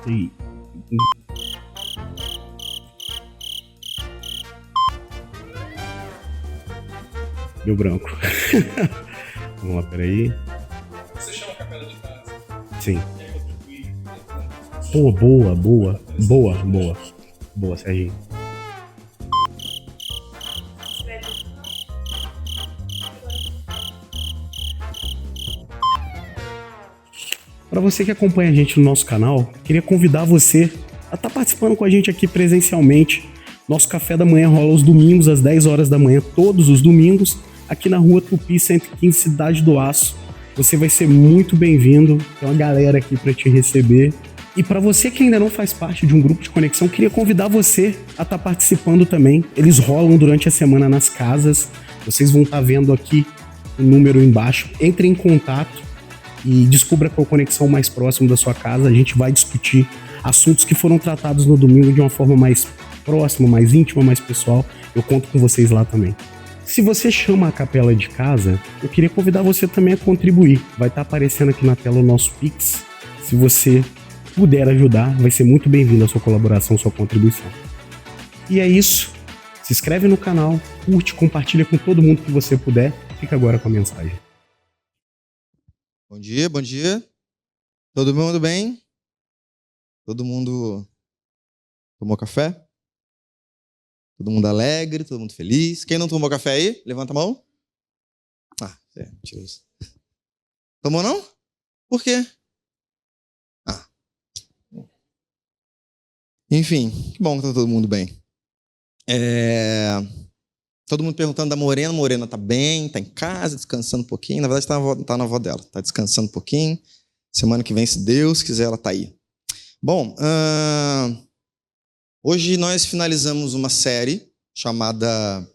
E... Deu branco. Vamos lá, peraí. Você chama a capela de casa? Sim. E aí contribui? Pô, boa, Serginho. Para você que acompanha a gente no nosso canal, queria convidar você a estar participando com a gente aqui presencialmente. Nosso café da manhã rola aos domingos às 10 horas da manhã, todos os domingos, aqui na Rua Tupi 115, Cidade do Aço. Você vai ser muito bem-vindo, tem uma galera aqui para te receber. E para você que ainda não faz parte de um grupo de conexão, queria convidar você a estar participando também. Eles rolam durante a semana nas casas, vocês vão estar vendo aqui o número embaixo. Entre em contato e descubra qual conexão mais próximo da sua casa. A gente vai discutir assuntos que foram tratados no domingo de uma forma mais próxima, mais íntima, mais pessoal. Eu conto com vocês lá também. Se você chama a capela de casa, eu queria convidar você também a contribuir. Vai estar aparecendo aqui na tela o nosso Pix. Se você puder ajudar, vai ser muito bem-vindo a sua colaboração, a sua contribuição. E é isso. Se inscreve no canal, curte, compartilha com todo mundo que você puder. Fica agora com a mensagem. Bom dia, bom dia. Todo mundo bem? Todo mundo tomou café? Todo mundo alegre, todo mundo feliz? Quem não tomou café aí? Levanta a mão. Ah, mentiroso. Tomou não? Por quê? Ah. Enfim, que bom que tá todo mundo bem. Todo mundo perguntando da Morena. Morena tá bem, tá em casa, descansando um pouquinho. Na verdade, tá na avó dela. Tá descansando um pouquinho. Semana que vem, se Deus quiser, ela tá aí. Bom, hoje nós finalizamos uma série chamada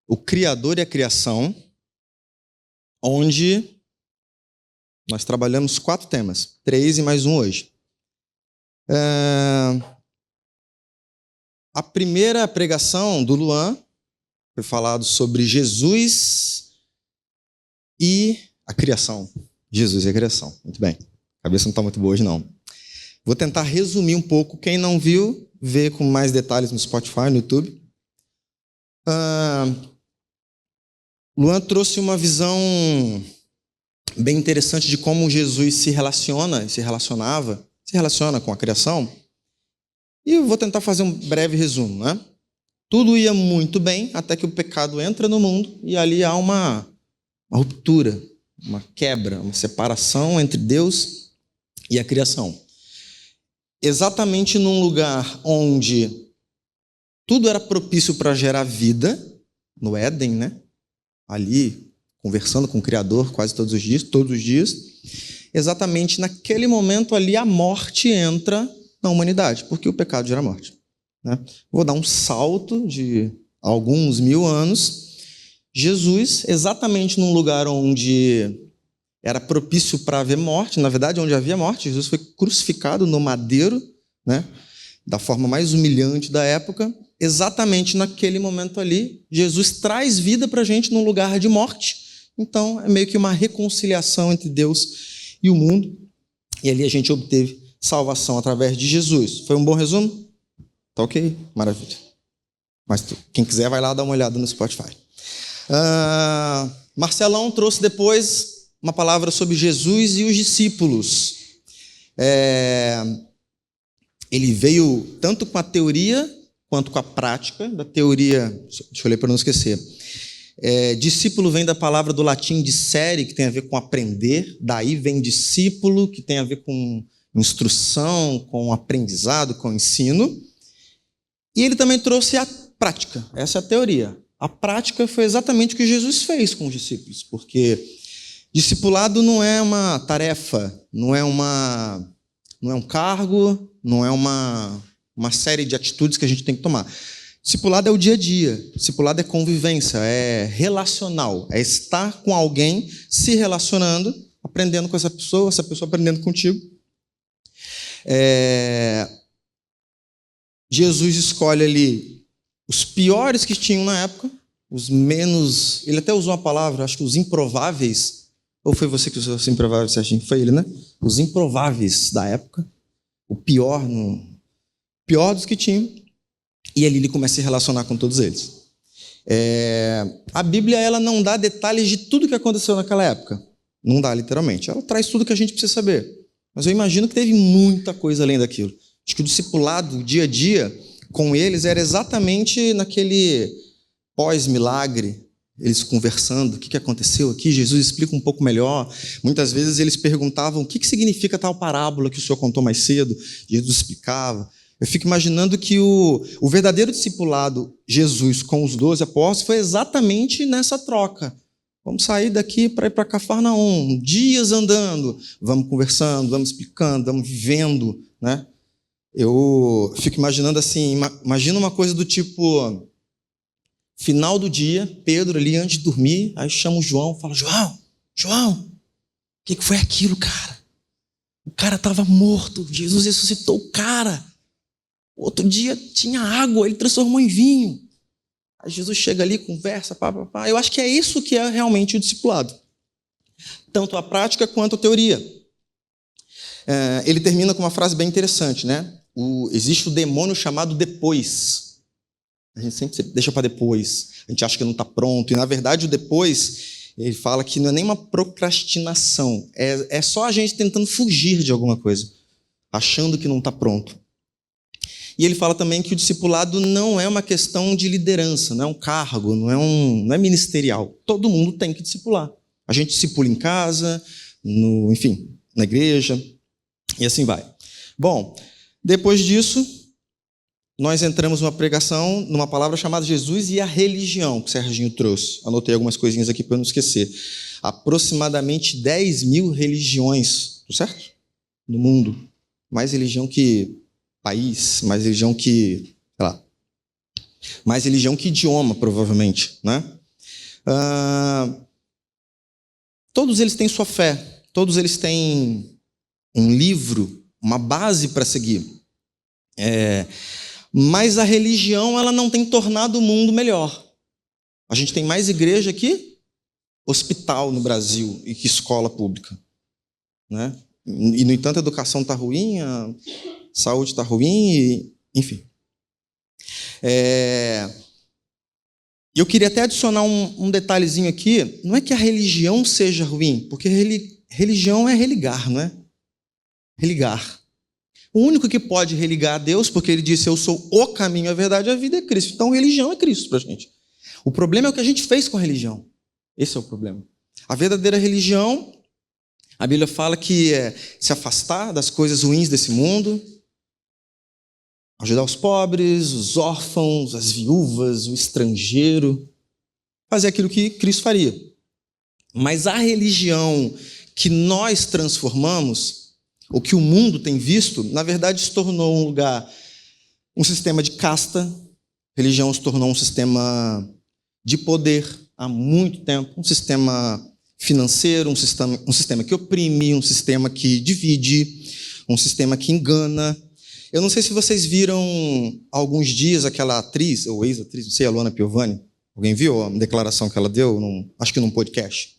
O Criador e a Criação, onde nós trabalhamos 4 temas. 3 e mais um hoje. A primeira pregação do Luan foi falado sobre Jesus e a criação. Jesus e a criação. Muito bem. A cabeça não está muito boa hoje, não. Vou tentar resumir um pouco. Quem não viu, vê com mais detalhes no Spotify, no YouTube. Luan trouxe uma visão bem interessante de como Jesus se relaciona com a criação. E eu vou tentar fazer um breve resumo, né? Tudo ia muito bem até que o pecado entra no mundo e ali há uma ruptura, uma quebra, uma separação entre Deus e a criação. Exatamente num lugar onde tudo era propício para gerar vida, no Éden, né? Ali, conversando com o Criador quase todos os dias. Exatamente naquele momento ali a morte entra na humanidade, porque o pecado gera morte, né? Vou dar um salto de alguns 1000 anos. Jesus, exatamente num lugar onde era propício para haver morte, na verdade, onde havia morte, Jesus foi crucificado no madeiro, né? Da forma mais humilhante da época. Exatamente naquele momento ali, Jesus traz vida para a gente num lugar de morte. Então, é meio que uma reconciliação entre Deus e o mundo. E ali a gente obteve salvação através de Jesus. Foi um bom resumo? Tá ok? Maravilha. Mas quem quiser vai lá dar uma olhada no Spotify. Marcelão trouxe depois uma palavra sobre Jesus e os discípulos. Ele veio tanto com a teoria quanto com a prática da teoria. Deixa eu ler para não esquecer. Discípulo vem da palavra do latim discere, que tem a ver com aprender. Daí vem discípulo, que tem a ver com instrução, com aprendizado, com ensino. E ele também trouxe a prática. Essa é a teoria. A prática foi exatamente o que Jesus fez com os discípulos, porque discipulado não é uma tarefa, não é um cargo, não é uma série de atitudes que a gente tem que tomar. Discipulado é o dia a dia, discipulado é convivência, é relacional, é estar com alguém, se relacionando, aprendendo com essa pessoa aprendendo contigo. Jesus escolhe ali os piores que tinham na época, os menos, ele até usou uma palavra, acho que os improváveis, Ou foi você que usou os improváveis, Serginho? Foi ele, né? Os improváveis da época. O pior, pior dos que tinham. E ali ele começa a se relacionar com todos eles. A Bíblia ela não dá detalhes de tudo que aconteceu naquela época. Não dá, literalmente. Ela traz tudo que a gente precisa saber. Mas eu imagino que teve muita coisa além daquilo. Acho que o discipulado, o dia a dia, com eles, era exatamente naquele pós-milagre, eles conversando, o que aconteceu aqui, Jesus explica um pouco melhor. Muitas vezes eles perguntavam, o que significa tal parábola que o senhor contou mais cedo? Jesus explicava. Eu fico imaginando que o verdadeiro discipulado, Jesus com os 12 apóstolos, foi exatamente nessa troca. Vamos sair daqui para ir para Cafarnaum, dias andando, vamos conversando, vamos explicando, vamos vivendo, né? Eu fico imaginando assim, imagina uma coisa do tipo, final do dia, Pedro ali antes de dormir, aí chama o João, fala, João, o que foi aquilo, cara? O cara estava morto, Jesus ressuscitou o cara. Outro dia tinha água, ele transformou em vinho. Aí Jesus chega ali, conversa, pá. Eu acho que é isso que é realmente o discipulado. Tanto a prática quanto a teoria. Ele termina com uma frase bem interessante, né? Existe o demônio chamado depois. A gente sempre deixa para depois. A gente acha que não está pronto. E, na verdade, o depois, ele fala que não é nem uma procrastinação. É só a gente tentando fugir de alguma coisa, achando que não está pronto. E ele fala também que o discipulado não é uma questão de liderança, não é um cargo, não é ministerial. Todo mundo tem que discipular. A gente discipula em casa, enfim, na igreja, e assim vai. Bom, depois disso, nós entramos numa pregação, numa palavra chamada Jesus e a religião, que o Serginho trouxe. Anotei algumas coisinhas aqui para não esquecer. Aproximadamente 10 mil religiões, certo? No mundo. Mais religião que país, mais religião que, sei lá, mais religião que idioma, provavelmente, né? Todos eles têm sua fé, todos eles têm um livro, uma base para seguir. Mas a religião ela não tem tornado o mundo melhor. A gente tem mais igreja que hospital no Brasil e que escola pública, né? E, no entanto, a educação está ruim, a saúde está ruim, enfim. Eu queria até adicionar um detalhezinho aqui. Não é que a religião seja ruim, porque religião é religar, não é? Religar. O único que pode religar a Deus, porque ele disse, eu sou o caminho, a verdade e a vida é Cristo. Então, religião é Cristo para a gente. O problema é o que a gente fez com a religião. Esse é o problema. A verdadeira religião, a Bíblia fala que é se afastar das coisas ruins desse mundo, ajudar os pobres, os órfãos, as viúvas, o estrangeiro, fazer aquilo que Cristo faria. Mas a religião que nós transformamos, o que o mundo tem visto, na verdade se tornou um lugar, um sistema de casta. A religião se tornou um sistema de poder há muito tempo, um sistema financeiro, um sistema que oprime, um sistema que divide, um sistema que engana. Eu não sei se vocês viram há alguns dias aquela atriz, ou ex-atriz, não sei, a Luana Piovani. Alguém viu a declaração que ela deu? Acho que num podcast.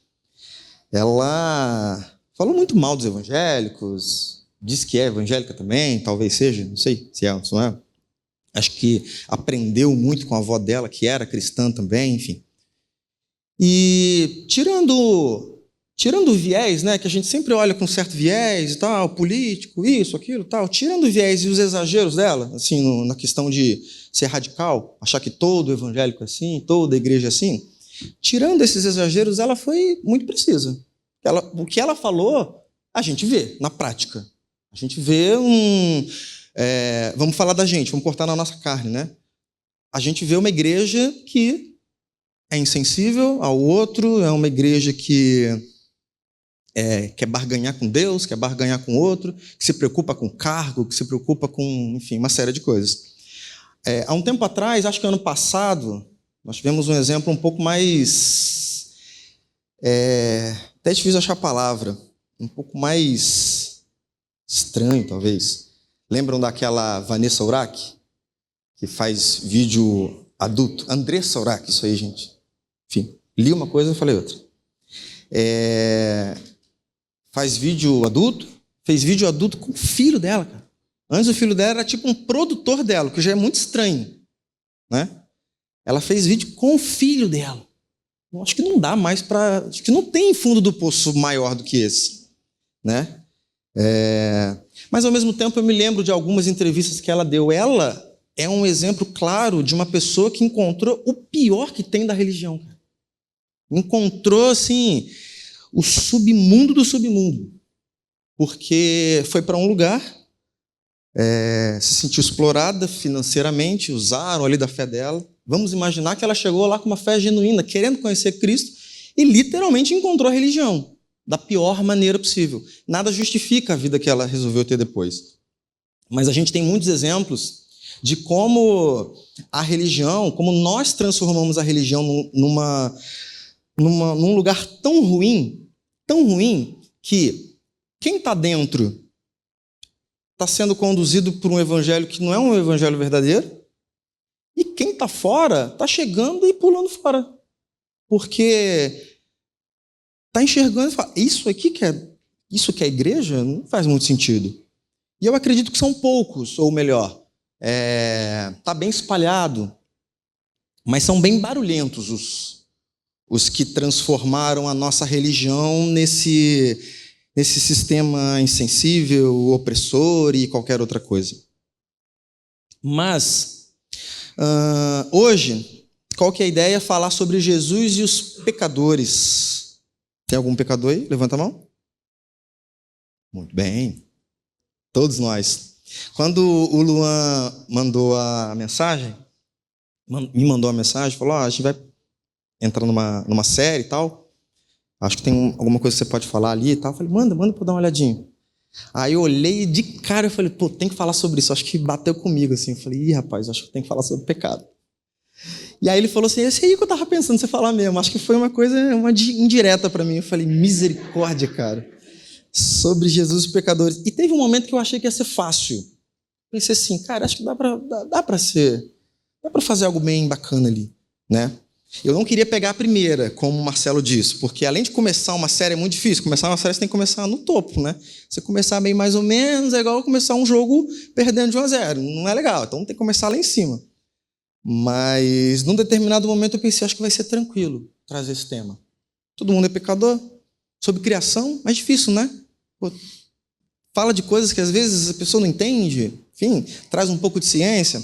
Ela falou muito mal dos evangélicos, disse que é evangélica também, talvez seja, não sei se é ou não é. Acho que aprendeu muito com a avó dela, que era cristã também, enfim. E tirando o viés, né, que a gente sempre olha com certo viés e tal, político, isso, aquilo, tal, tirando o viés e os exageros dela, assim, na questão de ser radical, achar que todo evangélico é assim, toda igreja é assim, tirando esses exageros, ela foi muito precisa. O que ela falou, a gente vê na prática. A gente vê vamos falar da gente, vamos cortar na nossa carne, né? A gente vê uma igreja que é insensível ao outro, é uma igreja que quer barganhar com Deus, quer barganhar com o outro, que se preocupa com cargo, que se preocupa com, enfim, uma série de coisas. Há um tempo atrás, acho que ano passado, nós tivemos um exemplo um pouco mais... até difícil achar a palavra. Um pouco mais estranho, talvez. Lembram daquela Vanessa Urach? Que faz vídeo adulto? Andressa Urach, isso aí, gente. Enfim, li uma coisa e falei outra. faz vídeo adulto, fez vídeo adulto com o filho dela, cara. Antes o filho dela era tipo um produtor dela, o que já é muito estranho, né? Ela fez vídeo com o filho dela. Eu acho que não dá mais para... Acho que não tem fundo do poço maior do que esse, né? Mas, ao mesmo tempo, eu me lembro de algumas entrevistas que ela deu. Ela é um exemplo claro de uma pessoa que encontrou o pior que tem da religião. Encontrou, assim, o submundo do submundo. Porque foi para um lugar, se sentiu explorada financeiramente, usaram ali da fé dela. Vamos imaginar que ela chegou lá com uma fé genuína, querendo conhecer Cristo, e literalmente encontrou a religião da pior maneira possível. Nada justifica a vida que ela resolveu ter depois. Mas a gente tem muitos exemplos de como a religião, como nós transformamos a religião num lugar tão ruim, que quem está dentro está sendo conduzido por um evangelho que não é um evangelho verdadeiro, e quem está fora está chegando e pulando fora. Porque está enxergando e fala, isso que é igreja? Não faz muito sentido. E eu acredito que são poucos, ou melhor, está bem espalhado, mas são bem barulhentos os que transformaram a nossa religião nesse sistema insensível, opressor e qualquer outra coisa. Mas, hoje, qual que é a ideia? Falar sobre Jesus e os pecadores. Tem algum pecador aí? Levanta a mão. Muito bem. Todos nós. Quando o Luan mandou a mensagem, falou, a gente vai entrar numa série e tal, acho que tem alguma coisa que você pode falar ali e tal. Eu falei, manda para eu dar uma olhadinha. Aí eu olhei de cara e falei, tem que falar sobre isso. Acho que bateu comigo assim. Eu falei, rapaz, acho que tem que falar sobre pecado. E aí ele falou assim, esse aí que eu tava pensando você falar mesmo. Acho que foi uma indireta para mim. Eu falei, misericórdia, cara. Sobre Jesus e os pecadores. E teve um momento que eu achei que ia ser fácil. Pensei assim, cara, acho que dá para fazer algo bem bacana ali, né? Eu não queria pegar a primeira, como o Marcelo disse, porque além de começar uma série é muito difícil. Começar uma série você tem que começar no topo, né? Você começar bem mais ou menos é igual começar um jogo perdendo de 1-0. Não é legal, então tem que começar lá em cima. Mas num determinado momento eu pensei, acho que vai ser tranquilo trazer esse tema. Todo mundo é pecador, sobre criação, mas difícil, né? Fala de coisas que às vezes a pessoa não entende, enfim, traz um pouco de ciência.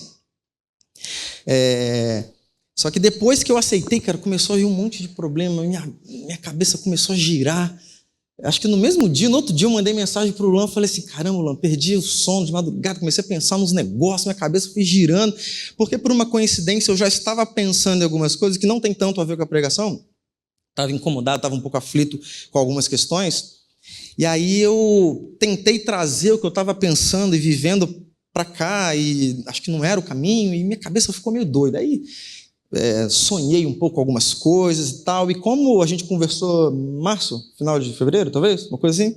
Só que depois que eu aceitei, cara, começou a vir um monte de problema, minha cabeça começou a girar. Acho que no mesmo dia, no outro dia, eu mandei mensagem para o Luan, falei assim, caramba, Luan, perdi o sono de madrugada, comecei a pensar nos negócios, minha cabeça foi girando, porque por uma coincidência eu já estava pensando em algumas coisas que não tem tanto a ver com a pregação, estava incomodado, estava um pouco aflito com algumas questões, e aí eu tentei trazer o que eu estava pensando e vivendo para cá, e acho que não era o caminho, e minha cabeça ficou meio doida. Aí sonhei um pouco algumas coisas e tal, e como a gente conversou em março, final de fevereiro, talvez, uma coisa assim,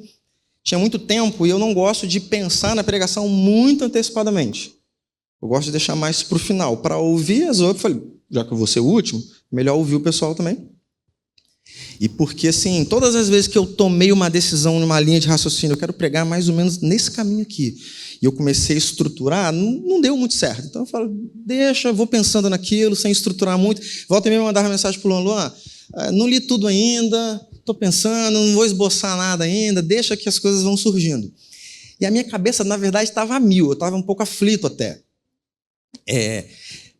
tinha muito tempo e eu não gosto de pensar na pregação muito antecipadamente. Eu gosto de deixar mais para o final, para ouvir as outras. Falei, já que eu vou ser o último, melhor ouvir o pessoal também. E porque, assim, todas as vezes que eu tomei uma decisão numa linha de raciocínio, eu quero pregar mais ou menos nesse caminho aqui, e eu comecei a estruturar, não deu muito certo. Então eu falo, deixa, vou pensando naquilo, sem estruturar muito. Volta e meia mandava mensagem para o Luan, não li tudo ainda, estou pensando, não vou esboçar nada ainda, deixa que as coisas vão surgindo. E a minha cabeça, na verdade, estava a mil, eu estava um pouco aflito até.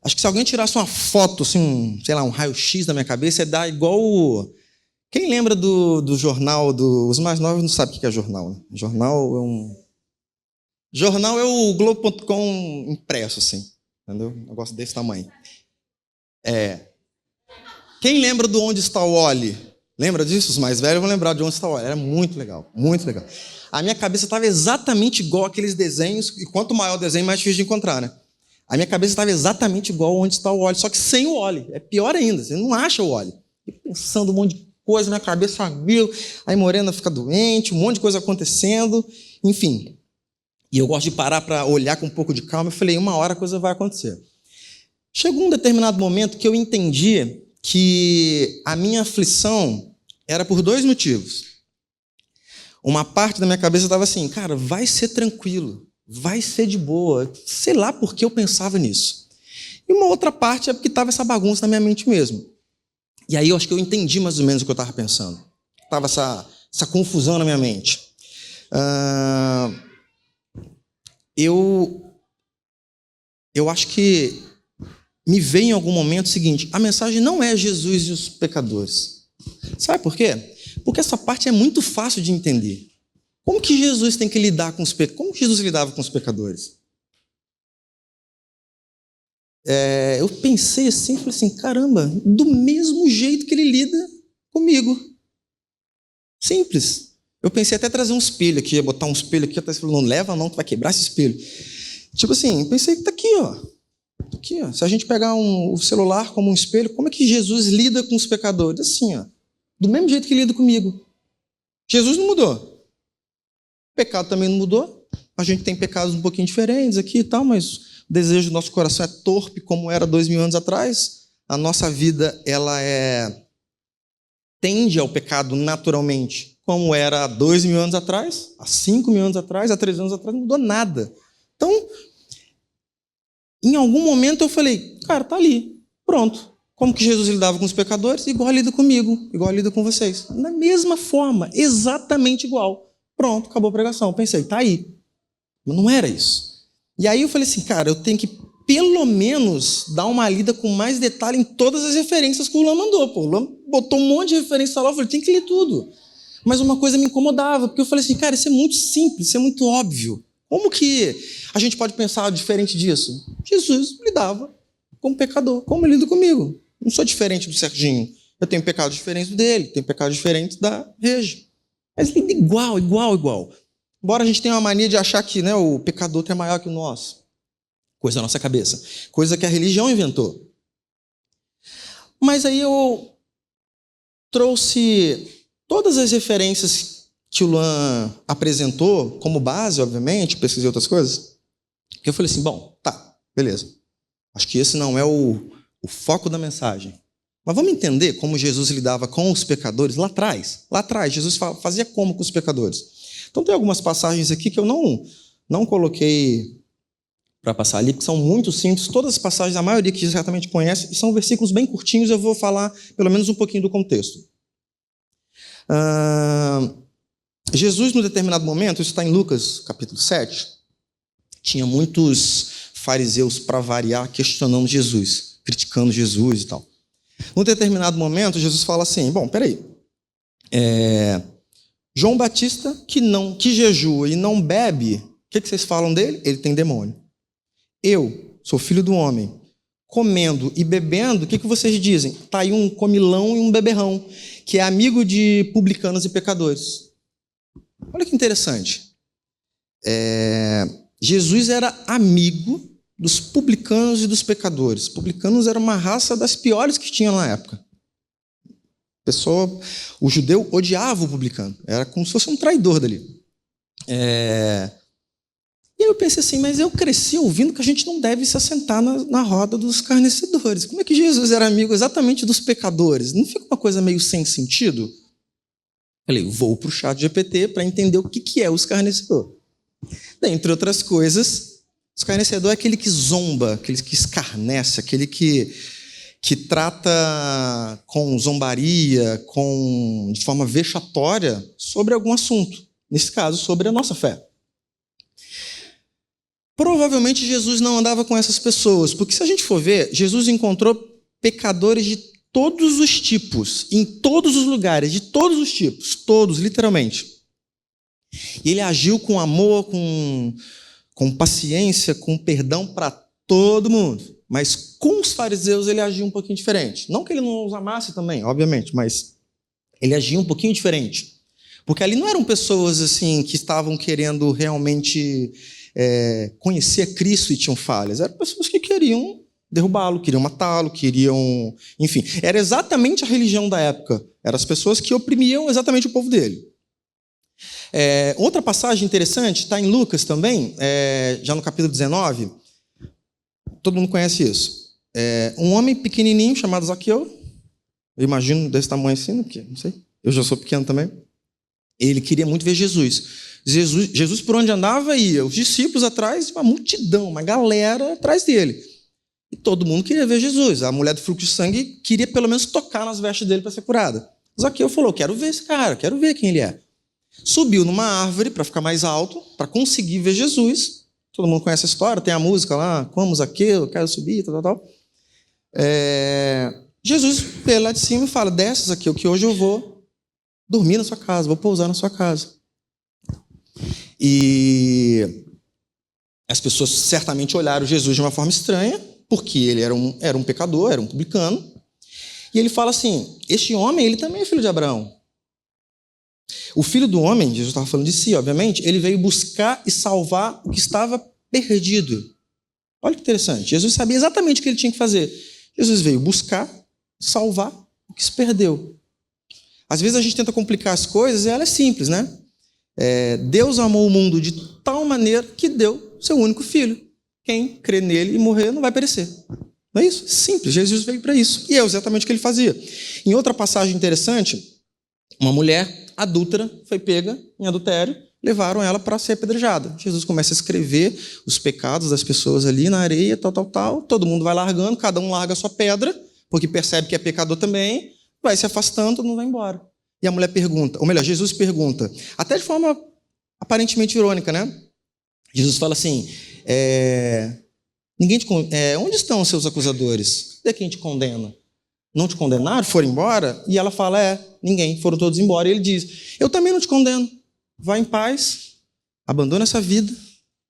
Acho que se alguém tirasse uma foto, assim, um raio-x da minha cabeça, ia dar igual... Quem lembra do jornal, os mais novos não sabem o que é jornal, né? Jornal é o Globo.com impresso, assim, entendeu? Um negócio desse tamanho. Quem lembra do Onde Está o Wally? Lembra disso? Os mais velhos vão lembrar de Onde Está o Wally. Era muito legal, muito legal. A minha cabeça estava exatamente igual àqueles desenhos, e quanto maior o desenho, mais difícil de encontrar, né? A minha cabeça estava exatamente igual Onde Está o Wally, só que sem o Wally. É pior ainda, você não acha o Wally. Fico pensando um monte de coisa, minha cabeça a mil, aí Morena fica doente, um monte de coisa acontecendo, enfim. E eu gosto de parar para olhar com um pouco de calma. Eu falei, uma hora a coisa vai acontecer. Chegou um determinado momento que eu entendi que a minha aflição era por 2 motivos. Uma parte da minha cabeça estava assim, cara, vai ser tranquilo, vai ser de boa. Sei lá por que eu pensava nisso. E uma outra parte é porque estava essa bagunça na minha mente mesmo. E aí eu acho que eu entendi mais ou menos o que eu estava pensando. Estava essa confusão na minha mente. Eu acho que me veio em algum momento o seguinte, a mensagem não é Jesus e os pecadores. Sabe por quê? Porque essa parte é muito fácil de entender. Como que Jesus tem que lidar com os pecadores? Como Jesus lidava com os pecadores? Eu pensei assim, falei assim, caramba, do mesmo jeito que ele lida comigo. Simples. Eu pensei até trazer um espelho aqui, ia botar um espelho aqui, até falou, não leva não, tu vai quebrar esse espelho. Tipo assim, pensei que tá aqui, ó. Tá aqui, ó. Se a gente pegar o celular como um espelho, como é que Jesus lida com os pecadores? Assim, ó. Do mesmo jeito que lida comigo. Jesus não mudou. O pecado também não mudou. A gente tem pecados um pouquinho diferentes aqui e tal, mas o desejo do nosso coração é torpe como era 2000 anos atrás. A nossa vida, ela tende ao pecado naturalmente, como era há 2000 anos atrás, há 5000 anos atrás, há 3 anos atrás, não mudou nada. Então, em algum momento eu falei, cara, tá ali, pronto. Como que Jesus lidava com os pecadores? Igual lida comigo, igual lida com vocês. Da mesma forma, exatamente igual. Pronto, acabou a pregação. Pensei, tá aí. Mas não era isso. E aí eu falei assim, cara, eu tenho que pelo menos dar uma lida com mais detalhe em todas as referências que o Lã mandou. Pô, o Lã botou um monte de referência lá, eu falei, tem que ler tudo. Mas uma coisa me incomodava, porque eu falei assim, cara, isso é muito simples, isso é muito óbvio. Como que a gente pode pensar diferente disso? Jesus lidava com o pecador, como ele lida comigo. Não sou diferente do Serginho. Eu tenho pecados diferentes dele, tenho pecados diferentes da Regi. Mas lida igual. Embora a gente tenha uma mania de achar que, né, o pecador é maior que o nosso. Coisa da nossa cabeça. Coisa que a religião inventou. Mas aí eu trouxe todas as referências que o Luan apresentou, como base, obviamente, pesquisei outras coisas. Eu falei assim, bom, tá, beleza. Acho que esse não é o foco da mensagem. Mas vamos entender como Jesus lidava com os pecadores lá atrás. Lá atrás, Jesus fazia como com os pecadores? Então tem algumas passagens aqui que eu não coloquei para passar ali, porque são muito simples. Todas as passagens, a maioria que certamente conhece, são versículos bem curtinhos, eu vou falar pelo menos um pouquinho do contexto. Jesus, num determinado momento, isso está em Lucas, capítulo 7, tinha muitos fariseus, para variar, questionando Jesus, criticando Jesus e tal. Num determinado momento, Jesus fala assim, bom, peraí, João Batista, que jejua e não bebe, o que vocês falam dele? Ele tem demônio. Eu sou filho do homem, comendo e bebendo, o que vocês dizem? Está aí um comilão e um beberrão, que é amigo de publicanos e pecadores. Olha que interessante. Jesus era amigo dos publicanos e dos pecadores. Publicanos era uma raça das piores que tinha na época. O judeu odiava o publicano. Era como se fosse um traidor dali. E eu pensei assim, mas eu cresci ouvindo que a gente não deve se assentar na roda dos escarnecedores. Como é que Jesus era amigo exatamente dos pecadores? Não fica uma coisa meio sem sentido? Falei, vou para o ChatGPT para entender o que é o escarnecedor. Dentre outras coisas, o escarnecedor é aquele que zomba, aquele que escarnece, aquele que trata com zombaria, de forma vexatória sobre algum assunto. Nesse caso, sobre a nossa fé. Provavelmente Jesus não andava com essas pessoas, porque se a gente for ver, Jesus encontrou pecadores de todos os tipos, em todos os lugares, de todos os tipos, todos, literalmente. E ele agiu com amor, com paciência, com perdão para todo mundo. Mas com os fariseus ele agia um pouquinho diferente. Não que ele não os amasse também, obviamente, mas ele agia um pouquinho diferente. Porque ali não eram pessoas assim que estavam querendo realmente conhecer Cristo e tinham falhas. Eram pessoas que queriam derrubá-lo, queriam matá-lo, queriam... Enfim, era exatamente a religião da época. Eram as pessoas que oprimiam exatamente o povo dele. Outra passagem interessante está em Lucas também, já no capítulo 19. Todo mundo conhece isso. Um homem pequenininho chamado Zaqueu, eu imagino desse tamanho assim, porque não sei, eu já sou pequeno também, ele queria muito ver Jesus. Jesus por onde andava ia, os discípulos atrás, uma multidão, uma galera atrás dele. E todo mundo queria ver Jesus. A mulher do fluxo de sangue queria pelo menos tocar nas vestes dele para ser curada. Zaqueu falou, quero ver esse cara, quero ver quem ele é. Subiu numa árvore para ficar mais alto, para conseguir ver Jesus. Todo mundo conhece a história, tem a música lá, como Zaqueu, eu quero subir, tal. Jesus vê lá de cima e fala, desce Zaqueu, que hoje eu vou dormir na sua casa, vou pousar na sua casa. E as pessoas certamente olharam Jesus de uma forma estranha, porque ele era um pecador, era um publicano. E ele fala assim, este homem, ele também é filho de Abraão. O filho do homem, Jesus estava falando de si, obviamente, ele veio buscar e salvar o que estava perdido. Olha que interessante, Jesus sabia exatamente o que ele tinha que fazer. Jesus veio buscar, salvar o que se perdeu. Às vezes a gente tenta complicar as coisas e ela é simples, né? Deus amou o mundo de tal maneira que deu seu único filho. Quem crê nele e morrer não vai perecer. Não é isso? Simples, Jesus veio para isso. E é exatamente o que ele fazia. Em outra passagem interessante, uma mulher adúltera foi pega em adultério, levaram ela para ser apedrejada. Jesus começa a escrever os pecados das pessoas ali na areia, tal. Todo mundo vai largando, cada um larga a sua pedra, porque percebe que é pecador também, vai se afastando, não vai embora. E a mulher pergunta, ou melhor, Jesus pergunta, até de forma aparentemente irônica, né? Jesus fala assim, onde estão os seus acusadores? Cadê quem te condena? Não te condenaram? Foram embora? E ela fala, ninguém, foram todos embora. E ele diz, eu também não te condeno. Vai em paz, abandona essa vida,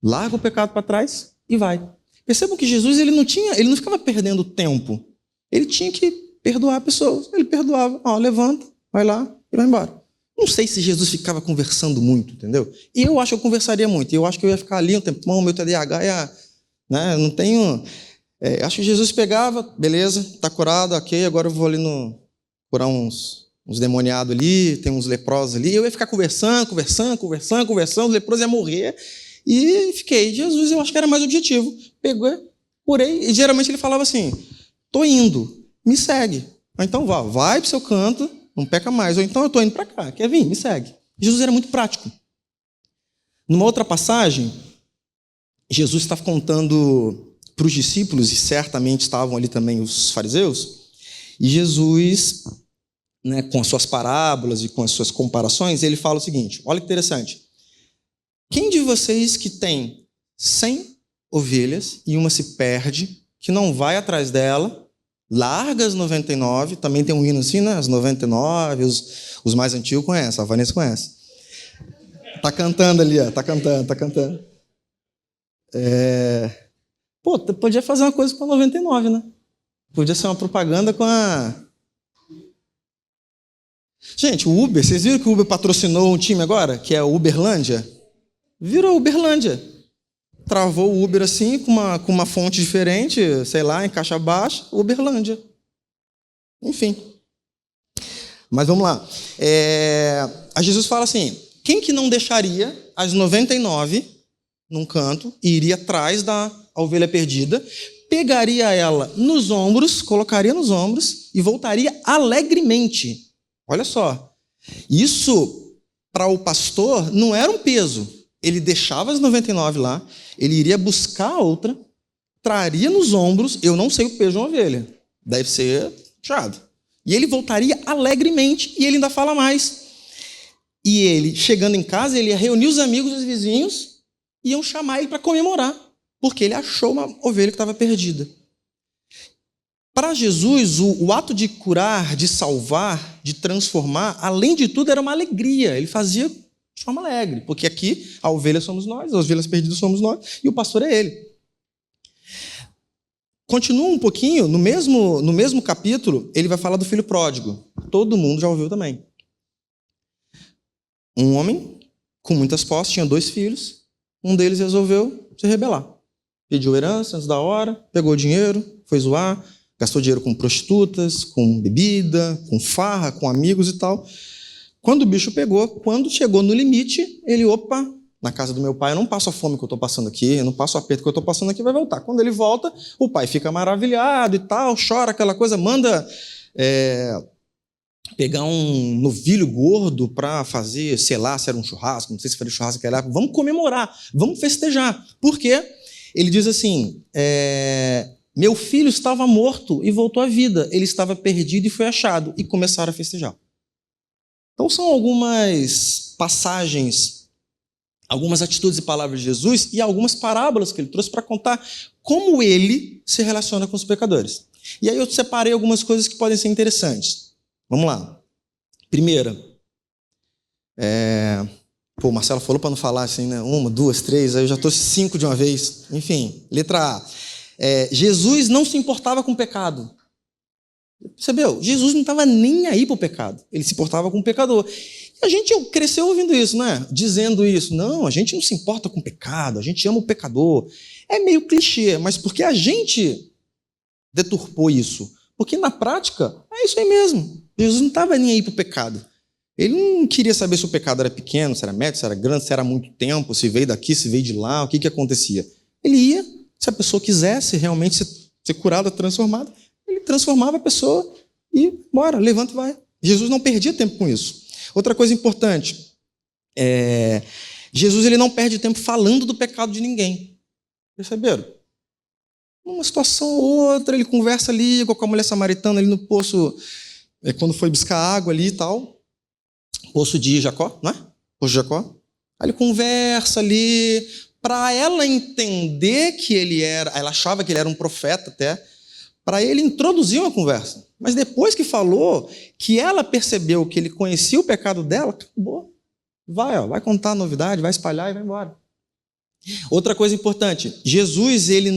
larga o pecado para trás e vai. Percebam que Jesus ele não ficava perdendo tempo. Ele tinha que perdoar pessoas. Ele perdoava, levanta, vai lá e vai embora. Não sei se Jesus ficava conversando muito, entendeu? E eu acho que eu conversaria muito. Eu acho que eu ia ficar ali um tempão, meu TDAH ia... Né, não tenho... acho que Jesus pegava, beleza, está curado, ok, agora eu vou ali curar uns demoniados ali, tem uns leprosos ali. Eu ia ficar conversando, os leprosos iam morrer. E fiquei. Jesus, eu acho que era mais objetivo. Pegou, curei, e geralmente ele falava assim, tô indo, me segue. Ou então vai pro seu canto, não peca mais. Ou então eu tô indo para cá, quer vir, me segue. Jesus era muito prático. Numa outra passagem, Jesus estava contando para os discípulos, e certamente estavam ali também os fariseus, e Jesus, né, com as suas parábolas e com as suas comparações, ele fala o seguinte, olha que interessante, quem de vocês que tem 100 ovelhas e uma se perde, que não vai atrás dela, larga as 99, também tem um hino assim, né, as 99, os mais antigos conhecem, a Vanessa conhece. Tá cantando ali, tá cantando. Podia fazer uma coisa com a 99, né? Podia ser uma propaganda com a... Gente, o Uber, vocês viram que o Uber patrocinou um time agora? Que é o Uberlândia? Virou Uberlândia. Travou o Uber assim, com uma fonte diferente, sei lá, em caixa baixa, Uberlândia. Enfim. Mas vamos lá. A Jesus fala assim, quem que não deixaria as 99 num canto e iria atrás da ovelha perdida, pegaria ela nos ombros, colocaria nos ombros e voltaria alegremente. Olha só. Isso, para o pastor, não era um peso. Ele deixava as 99 lá, ele iria buscar a outra, traria nos ombros, eu não sei o peso de uma ovelha. Deve ser puxado. E ele voltaria alegremente, e ele ainda fala mais. E ele, chegando em casa, ele ia reunir os amigos e os vizinhos, e iam chamar ele para comemorar, porque ele achou uma ovelha que estava perdida. Para Jesus, o ato de curar, de salvar, de transformar, além de tudo, era uma alegria. Ele fazia de forma alegre, porque aqui a ovelha somos nós, as ovelhas perdidas somos nós, e o pastor é ele. Continua um pouquinho, no mesmo capítulo, ele vai falar do filho pródigo. Todo mundo já ouviu também. Um homem com muitas posses, tinha 2 filhos, um deles resolveu se rebelar. Pediu herança antes da hora, pegou o dinheiro, foi zoar, gastou dinheiro com prostitutas, com bebida, com farra, com amigos e tal. Quando o bicho pegou, quando chegou no limite, ele, na casa do meu pai eu não passo a fome que eu estou passando aqui, eu não passo o aperto que eu estou passando aqui, vai voltar. Quando ele volta, o pai fica maravilhado e tal, chora aquela coisa, manda pegar um novilho gordo para fazer, sei lá, se era um churrasco, não sei se foi churrasco naquela época, vamos comemorar, vamos festejar. Por quê? Ele diz assim, meu filho estava morto e voltou à vida, ele estava perdido e foi achado, e começaram a festejar. Então são algumas passagens, algumas atitudes e palavras de Jesus e algumas parábolas que ele trouxe para contar como ele se relaciona com os pecadores. E aí eu separei algumas coisas que podem ser interessantes. Vamos lá. Primeira, o Marcelo falou para não falar assim, né? 1, 2, 3, aí eu já estou 5 de uma vez. Enfim, letra A. Jesus não se importava com o pecado. Percebeu? Jesus não estava nem aí para o pecado. Ele se importava com o pecador. E a gente cresceu ouvindo isso, né? Dizendo isso. Não, a gente não se importa com o pecado, a gente ama o pecador. É meio clichê, mas porque a gente deturpou isso. Porque na prática, é isso aí mesmo. Jesus não estava nem aí para o pecado. Ele não queria saber se o pecado era pequeno, se era médio, se era grande, se era muito tempo, se veio daqui, se veio de lá, o que acontecia. Ele ia, se a pessoa quisesse realmente ser curada, transformada, ele transformava a pessoa e bora, levanta e vai. Jesus não perdia tempo com isso. Outra coisa importante, Jesus ele não perde tempo falando do pecado de ninguém. Perceberam? Uma situação ou outra, ele conversa ali com a mulher samaritana ali no poço, quando foi buscar água ali e tal. Poço de Jacó, não é? Poço de Jacó. Aí ele conversa ali, para ela entender que ele era, ela achava que ele era um profeta até, para ele introduzir uma conversa. Mas depois que falou, que ela percebeu que ele conhecia o pecado dela, acabou. Vai contar a novidade, vai espalhar e vai embora. Outra coisa importante, Jesus ele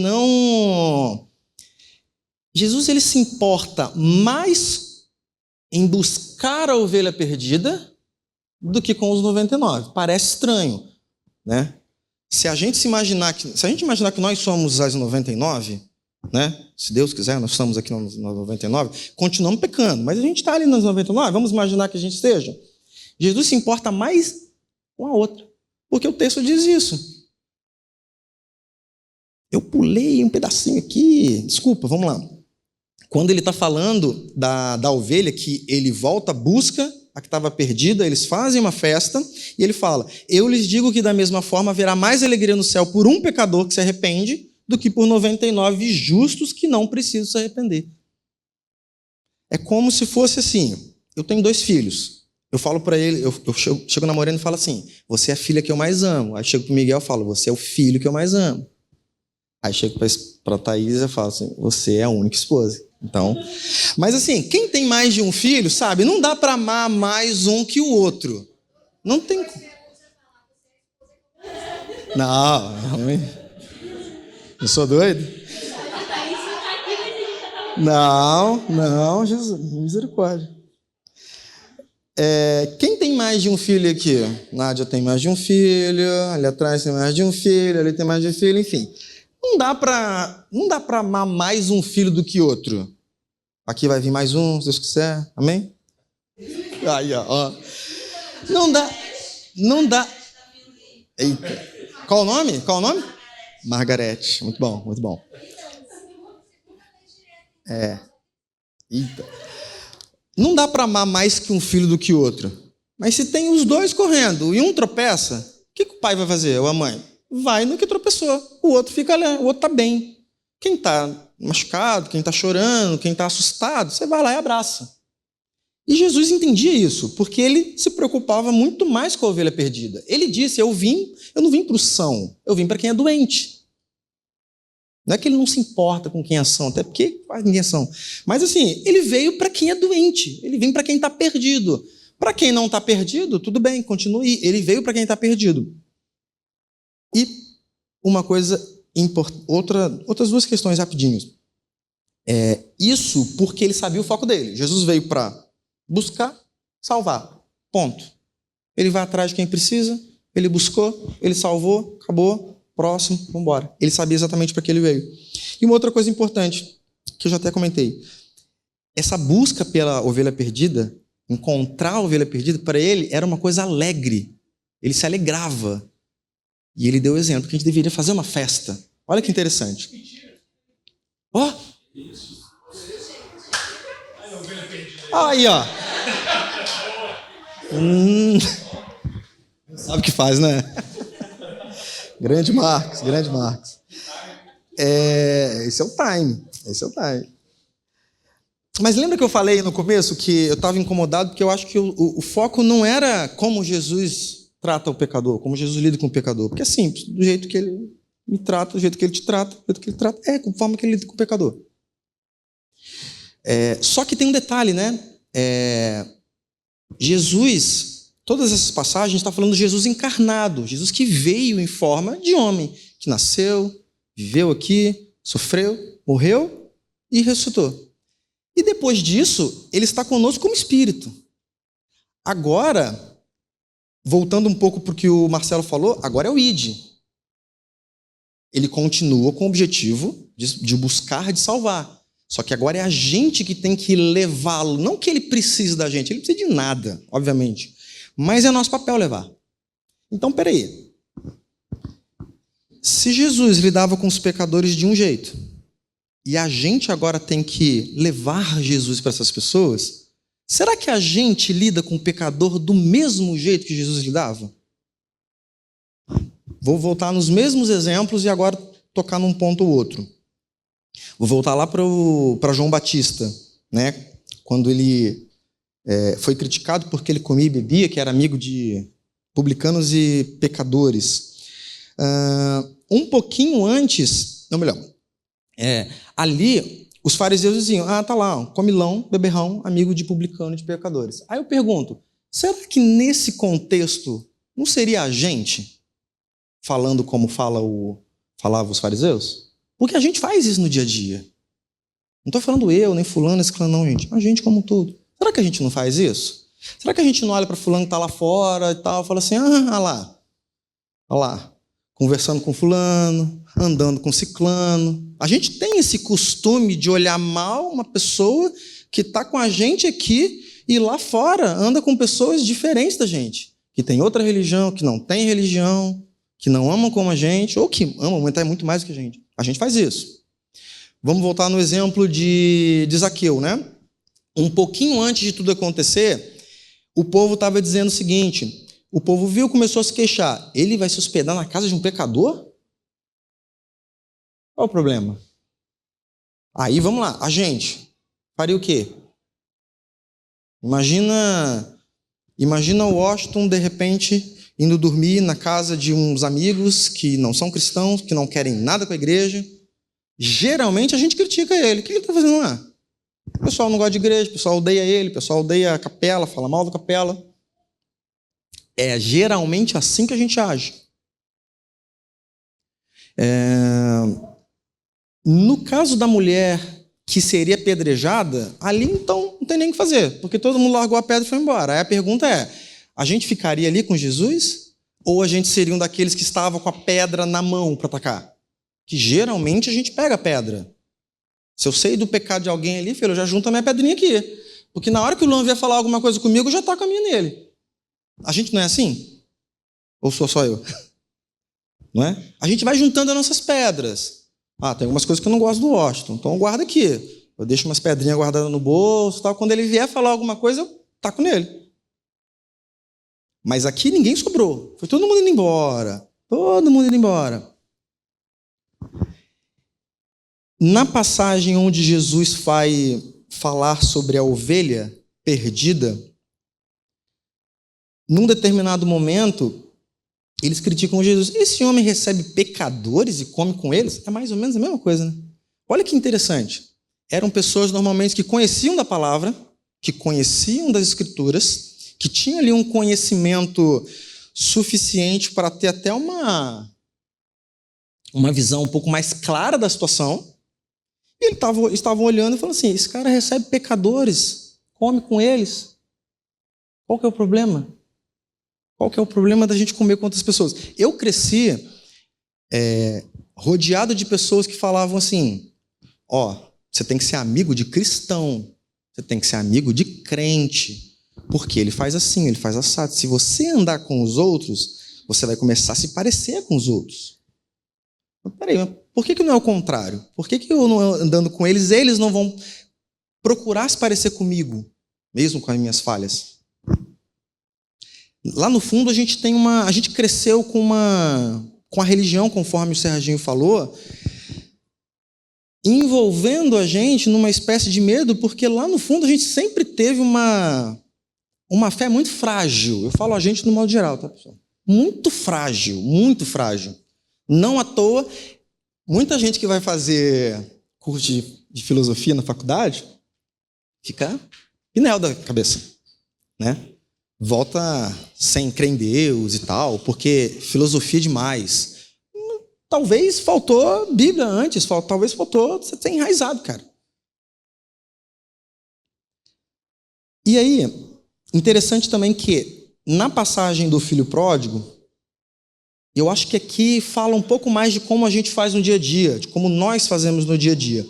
se importa mais em buscar a ovelha perdida do que com os 99. Parece estranho, né? Se a gente imaginar que nós somos as 99, né? Se Deus quiser, nós estamos aqui nas 99, continuamos pecando, mas a gente está ali nas 99, vamos imaginar que a gente esteja. Jesus se importa mais com a outra, porque o texto diz isso. Eu pulei um pedacinho aqui, desculpa, vamos lá. Quando ele está falando da ovelha, que ele volta, busca a que estava perdida, eles fazem uma festa, e ele fala, eu lhes digo que da mesma forma haverá mais alegria no céu por um pecador que se arrepende, do que por 99 justos que não precisam se arrepender. É como se fosse assim, eu tenho 2 filhos, eu falo para ele, eu chego na Morena e falo assim, você é a filha que eu mais amo. Aí chego para o Miguel e falo, você é o filho que eu mais amo. Aí chego para a Thaís e falo assim, você é a única esposa. Então, mas assim, quem tem mais de um filho, sabe, não dá para amar mais um que o outro. Não tem. Não, eu sou doido? Não, Jesus, misericórdia. Quem tem mais de um filho aqui? Nádia tem mais de um filho, ali atrás tem mais de um filho, ali tem mais de um filho, enfim. Não dá para amar mais um filho do que outro. Aqui vai vir mais um, se Deus quiser. Amém? Aí, ó. Não dá. Eita. Qual o nome? Margarete. Muito bom, muito bom. Eita. Não dá para amar mais que um filho do que outro. Mas se tem os 2 correndo e um tropeça, o que o pai vai fazer, ou a mãe? Vai no que tropeçou. O outro fica ali, o outro está bem. Quem está machucado, quem está chorando, quem está assustado, você vai lá e abraça. E Jesus entendia isso, porque ele se preocupava muito mais com a ovelha perdida. Ele disse, eu não vim para o são, eu vim para quem é doente. Não é que ele não se importa com quem é são, até porque quase ninguém é são. Mas assim, ele veio para quem é doente, ele vem para quem está perdido. Para quem não está perdido, tudo bem, continue. Ele veio para quem está perdido. E uma coisa importante, outras 2 questões rapidinhos. Isso porque ele sabia o foco dele. Jesus veio para buscar, salvar. Ponto. Ele vai atrás de quem precisa, ele buscou, ele salvou, acabou, próximo, vamos embora. Ele sabia exatamente para que ele veio. E uma outra coisa importante, que eu já até comentei. Essa busca pela ovelha perdida, encontrar a ovelha perdida, para ele era uma coisa alegre. Ele se alegrava. E ele deu o exemplo que a gente deveria fazer uma festa. Olha que interessante. Ó! Aí, ó. Sabe o que faz, né? Grande Marcos, grande Marcos. Esse é o time, esse é o time. Mas lembra que eu falei no começo que eu estava incomodado porque eu acho que o foco não era como Jesus trata o pecador, como Jesus lida com o pecador. Porque é simples, do jeito que ele me trata, do jeito que ele te trata, do jeito que ele trata, conforme que ele lida com o pecador. Só que tem um detalhe, né? Jesus, todas essas passagens, está falando de Jesus encarnado, Jesus que veio em forma de homem, que nasceu, viveu aqui, sofreu, morreu e ressuscitou. E depois disso, ele está conosco como espírito. Agora, voltando um pouco para o que o Marcelo falou, agora é o ID. Ele continua com o objetivo de buscar, de salvar. Só que agora é a gente que tem que levá-lo. Não que ele precise da gente, ele não precisa de nada, obviamente. Mas é nosso papel levar. Então, peraí. Se Jesus lidava com os pecadores de um jeito, e a gente agora tem que levar Jesus para essas pessoas, será que a gente lida com o pecador do mesmo jeito que Jesus lidava? Vou voltar nos mesmos exemplos e agora tocar num ponto ou outro. Vou voltar lá para João Batista, né? Quando ele foi criticado porque ele comia e bebia, que era amigo de publicanos e pecadores. Um pouquinho antes, não, melhor, ali os fariseus diziam, tá lá, comilão, beberrão, amigo de publicano e de pecadores. Aí eu pergunto, será que nesse contexto não seria a gente falando como falavam os fariseus? Porque a gente faz isso no dia a dia. Não estou falando eu, nem fulano, esse clã, não, gente. A gente como um todo. Será que a gente não faz isso? Será que a gente não olha para fulano que está lá fora e tal, fala assim, olha lá, conversando com fulano, andando com ciclano. A gente tem esse costume de olhar mal uma pessoa que está com a gente aqui e lá fora anda com pessoas diferentes da gente, que tem outra religião, que não tem religião, que não amam como a gente, ou que amam até muito mais do que a gente. A gente faz isso. Vamos voltar no exemplo de Zaqueu, né? Um pouquinho antes de tudo acontecer, o povo estava dizendo o seguinte, o povo viu, começou a se queixar, ele vai se hospedar na casa de um pecador? Qual o problema? Aí, vamos lá, a gente faria o quê? Imagina o Washington, de repente, indo dormir na casa de uns amigos que não são cristãos, que não querem nada com a igreja. Geralmente a gente critica ele. O que ele está fazendo lá? O pessoal não gosta de igreja, o pessoal odeia ele, o pessoal odeia a capela, fala mal da capela. É geralmente assim que a gente age. No caso da mulher que seria apedrejada, ali então não tem nem o que fazer, porque todo mundo largou a pedra e foi embora. Aí a pergunta é, a gente ficaria ali com Jesus? Ou a gente seria um daqueles que estava com a pedra na mão para atacar? Que geralmente a gente pega a pedra. Se eu sei do pecado de alguém ali, filho, eu já junto a minha pedrinha aqui. Porque na hora que o Luan vier falar alguma coisa comigo, eu já taco a minha nele. A gente não é assim? Ou sou só eu? Não é? A gente vai juntando as nossas pedras. Tem algumas coisas que eu não gosto do Washington, então eu guardo aqui. Eu deixo umas pedrinhas guardadas no bolso, tal. Quando ele vier falar alguma coisa, eu taco nele. Mas aqui ninguém sobrou. Foi todo mundo indo embora. Todo mundo indo embora. Na passagem onde Jesus vai falar sobre a ovelha perdida, num determinado momento, eles criticam Jesus. Esse homem recebe pecadores e come com eles? É mais ou menos a mesma coisa, né? Olha que interessante. Eram pessoas normalmente que conheciam da palavra, que conheciam das escrituras, que tinham ali um conhecimento suficiente para ter até uma visão um pouco mais clara da situação. E eles estavam olhando e falando assim, esse cara recebe pecadores, come com eles. Qual que é o problema? Qual que é o problema da gente comer com outras pessoas? Eu cresci rodeado de pessoas que falavam assim, você tem que ser amigo de cristão, você tem que ser amigo de crente, porque ele faz assim, ele faz assado. Se você andar com os outros, você vai começar a se parecer com os outros. Mas peraí, por que não é o contrário? Por que eu não andando com eles não vão procurar se parecer comigo, mesmo com as minhas falhas? Lá no fundo a gente cresceu com a religião, conforme o Serginho falou, envolvendo a gente numa espécie de medo, porque lá no fundo a gente sempre teve uma fé muito frágil. Eu falo a gente no modo geral, tá, pessoal? Muito frágil, muito frágil. Não à toa, muita gente que vai fazer curso de filosofia na faculdade fica pinel da cabeça, né? Volta sem crer em Deus e tal, porque filosofia é demais. Talvez faltou Bíblia antes, talvez faltou você ter enraizado, cara. E aí, interessante também que, na passagem do filho pródigo, eu acho que aqui fala um pouco mais de como a gente faz no dia a dia, de como nós fazemos no dia a dia.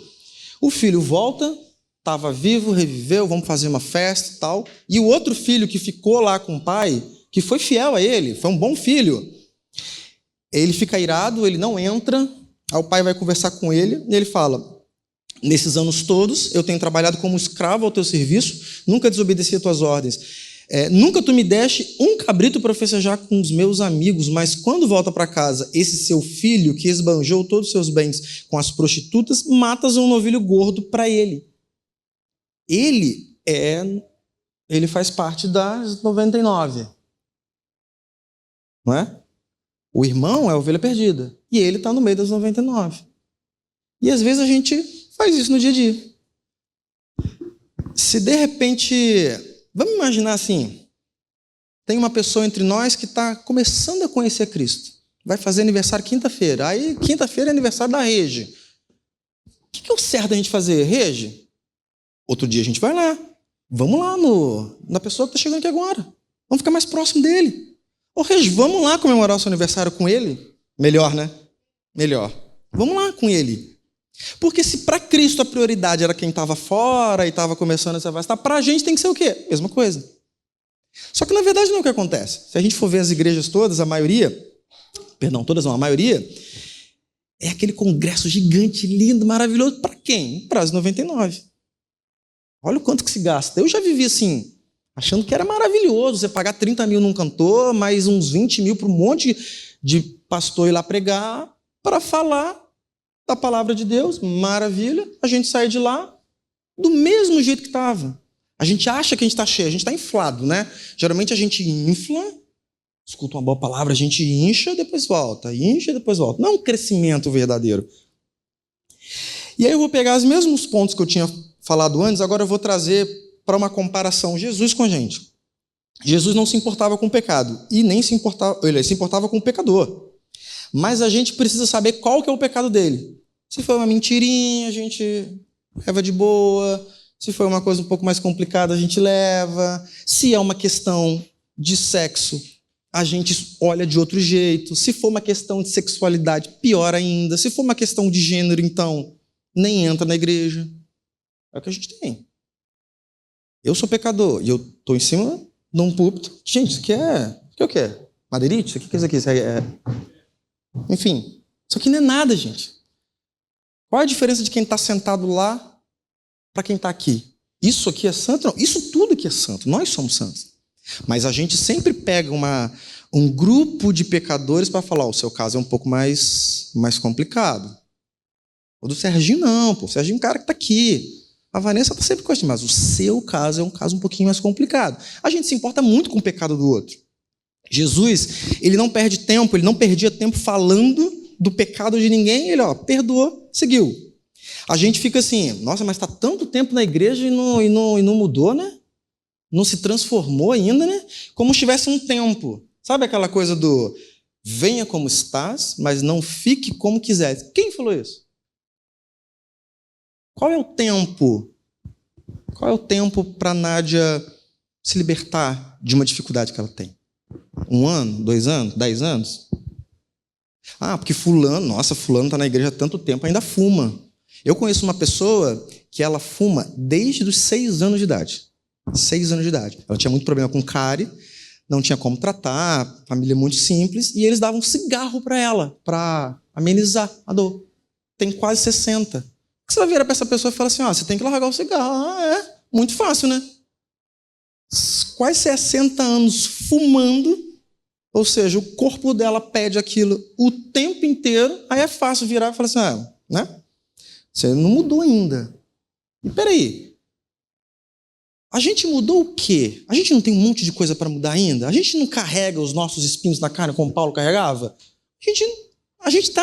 O filho volta, estava vivo, reviveu, vamos fazer uma festa e tal. E o outro filho que ficou lá com o pai, que foi fiel a ele, foi um bom filho, ele fica irado, ele não entra, aí o pai vai conversar com ele, e ele fala: nesses anos todos eu tenho trabalhado como escravo ao teu serviço, nunca desobedeci às tuas ordens. Nunca tu me deste um cabrito para festejar com os meus amigos, mas quando volta para casa esse seu filho que esbanjou todos os seus bens com as prostitutas, matas um novilho gordo para ele. Ele faz parte das 99. Não é? O irmão é a ovelha perdida e ele está no meio das 99. E às vezes a gente faz isso no dia a dia. Se de repente... Vamos imaginar assim, tem uma pessoa entre nós que está começando a conhecer Cristo. Vai fazer aniversário quinta-feira. Aí, quinta-feira é aniversário da Regi. O que é o certo da gente fazer? Regi, outro dia a gente vai lá. Vamos lá na pessoa que está chegando aqui agora. Vamos ficar mais próximo dele. Ô Regi, vamos lá comemorar o seu aniversário com ele? Melhor, né? Melhor. Vamos lá com ele. Porque se para Cristo a prioridade era quem estava fora e estava começando a se afastar, para a gente tem que ser o quê? Mesma coisa. Só que na verdade não é o que acontece. Se a gente for ver as igrejas todas, a maioria, é aquele congresso gigante, lindo, maravilhoso. Para quem? Para as 99. Olha o quanto que se gasta. Eu já vivi assim, achando que era maravilhoso você pagar 30 mil num cantor, mais uns 20 mil para um monte de pastor ir lá pregar para falar da palavra de Deus, maravilha, a gente sai de lá do mesmo jeito que estava. A gente acha que a gente está cheio, a gente está inflado, né? Geralmente a gente infla, escuta uma boa palavra, a gente incha, depois volta. Não é um crescimento verdadeiro. E aí eu vou pegar os mesmos pontos que eu tinha falado antes, agora eu vou trazer para uma comparação Jesus com a gente. Jesus não se importava com o pecado, e nem se importava, ele se importava com o pecador. Mas a gente precisa saber qual que é o pecado dele. Se foi uma mentirinha, a gente leva de boa. Se foi uma coisa um pouco mais complicada, a gente leva. Se é uma questão de sexo, a gente olha de outro jeito. Se for uma questão de sexualidade, pior ainda. Se for uma questão de gênero, então, nem entra na igreja. É o que a gente tem. Eu sou pecador e eu estou em cima de um púlpito. Gente, isso aqui é... O que é? Madeirite? O que é isso aqui? Isso Enfim, isso aqui não é nada, gente. Qual é a diferença de quem está sentado lá para quem está aqui? Isso aqui é santo? Não, isso tudo aqui é santo. Nós somos santos. Mas a gente sempre pega um grupo de pecadores para falar: o seu caso é um pouco mais complicado. O do Serginho não, pô. O Serginho é um cara que está aqui. A Vanessa está sempre com a gente, mas o seu caso é um caso um pouquinho mais complicado. A gente se importa muito com o pecado do outro. Jesus, ele não perde tempo, ele não perdia tempo falando do pecado de ninguém, ele perdoou, seguiu. A gente fica assim: nossa, mas está tanto tempo na igreja e não mudou, né? Não se transformou ainda, né? Como se tivesse um tempo. Sabe aquela coisa do venha como estás, mas não fique como quiseres? Quem falou isso? Qual é o tempo? Qual é o tempo para a Nádia se libertar de uma dificuldade que ela tem? 1 ano, 2 anos, 10 anos? Ah, porque fulano está na igreja há tanto tempo, ainda fuma. Eu conheço uma pessoa que ela fuma desde os 6 anos de idade. 6 anos de idade. Ela tinha muito problema com cárie, não tinha como tratar, família muito simples, e eles davam cigarro para ela, para amenizar a dor. Tem quase 60. Você vai virar para essa pessoa e falar assim: você tem que largar o cigarro. Muito fácil, né? quase 60 anos fumando, ou seja, o corpo dela pede aquilo o tempo inteiro, aí é fácil virar e falar assim, né? Você não mudou ainda. E peraí, a gente mudou o quê? A gente não tem um monte de coisa para mudar ainda? A gente não carrega os nossos espinhos na carne como Paulo carregava? A gente